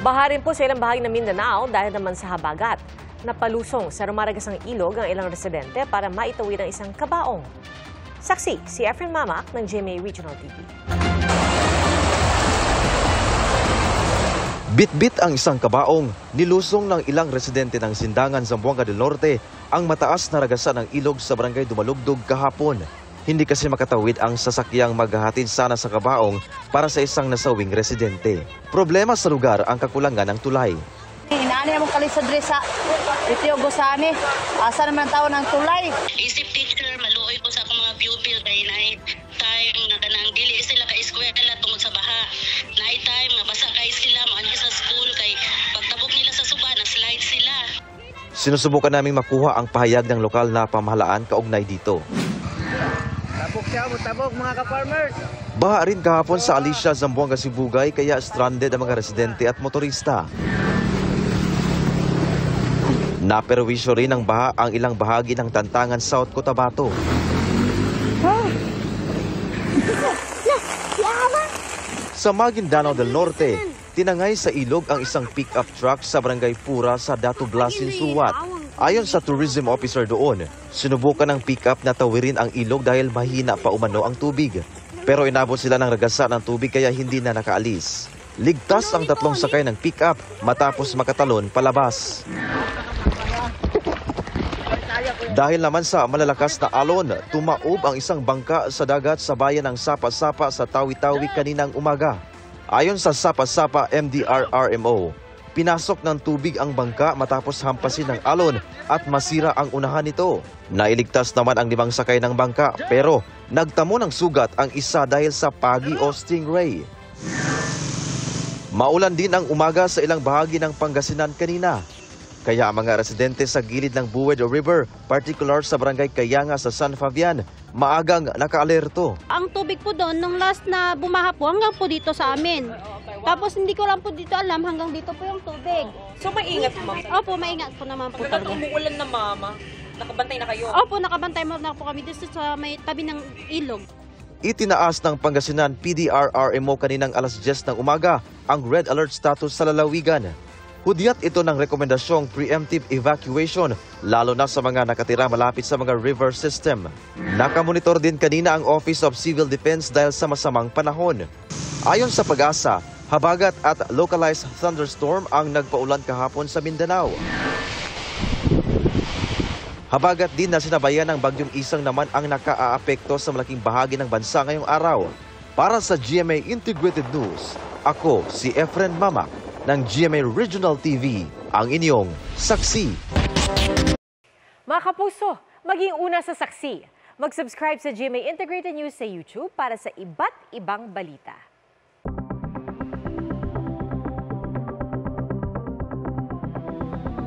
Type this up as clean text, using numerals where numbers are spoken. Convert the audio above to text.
Baha rin po sa ilang bahagi ng Mindanao dahil naman sa habagat. Napalusong sa rumaragasang ilog ang ilang residente para maitawid ang isang kabaong. Saksi si Efren Mamak ng GMA Regional TV. Bit-bit ang isang kabaong, nilusong ng ilang residente ng Sindangan, Zamboanga del Norte ang mataas na ragasan ng ilog sa barangay Dumalugdog kahapon. Hindi kasi makatawid ang sasakyang maghahatid sana sa kabaong para sa isang nasawing residente. Problema sa lugar ang kakulangan ng tulay. Inaani mo kali sa dresa. Ito yung gusani. Asa naman tao ng tulay. Isip teacher, maluoy ko sa akong mga pupil kay night time nga kanang dili sila ka eskwela tungod sa baha. Night time nga basa kay sila maanhi sa school kay pagtabok nila sa suba na slide sila. Sinusubukan naming makuha ang pahayag ng lokal na pamahalaan kaugnay dito. Tabok mga ka-farmers. Baha rin kahapon sa Alicia, Zamboanga, Sibugay kaya stranded ang mga residente at motorista. Naperwisyo rin ng baha ang ilang bahagi ng Tantangan, South Cotabato. Sa Maguindanao del Norte, tinangay sa ilog ang isang pick-up truck sa barangay Pura sa Datublasin, Suwat. Ayon sa tourism officer doon, sinubukan ng pick-up na tawirin ang ilog dahil mahina pa umano ang tubig. Pero inabot sila ng ragasa ng tubig kaya hindi na nakaalis. Ligtas ang tatlong sakay ng pick-up matapos makatalon palabas. Dahil naman sa malalakas na alon, tumaob ang isang bangka sa dagat sa bayan ng Sapa-Sapa sa Tawi-Tawi kaninang umaga. Ayon sa Sapa-Sapa MDRRMO, pinasok ng tubig ang bangka matapos hampasin ng alon at masira ang unahan nito. Nailigtas naman ang 5 sakay ng bangka pero nagtamo ng sugat ang isa dahil sa pagi o stingray. Maulan din ang umaga sa ilang bahagi ng Pangasinan kanina. Kaya ang mga residente sa gilid ng Buwed River, particular sa barangay Kayanga sa San Fabian, maagang nakaalerto. Ang tubig po doon, nung last na bumaha po, hanggang po dito sa amin. Tapos hindi ko lang po dito alam, hanggang dito po yung tubig. So maingat ma'am? Opo, maingat po naman po talaga. Umuulan na mama, nakabantay na kayo? Opo, nakabantay mo na po kami dito sa may tabi ng ilog. Itinaas ng Pangasinan PDRRMO kaninang alas 10 ng umaga ang red alert status sa lalawigan. Hudyat ito ng rekomendasyong preemptive evacuation, lalo na sa mga nakatira malapit sa mga river system. Nakamonitor din kanina ang Office of Civil Defense dahil sa masamang panahon. Ayon sa Pag-asa, habagat at localized thunderstorm ang nagpaulan kahapon sa Mindanao. Habagat din na sinabayan ng Bagyong Isang naman ang nakaaapekto sa malaking bahagi ng bansa ngayong araw. Para sa GMA Integrated News, ako si Efren Mamak ng GMA Regional TV, ang inyong saksi. Mga kapuso, maging una sa saksi. Mag-subscribe sa GMA Integrated News sa YouTube para sa iba't ibang balita.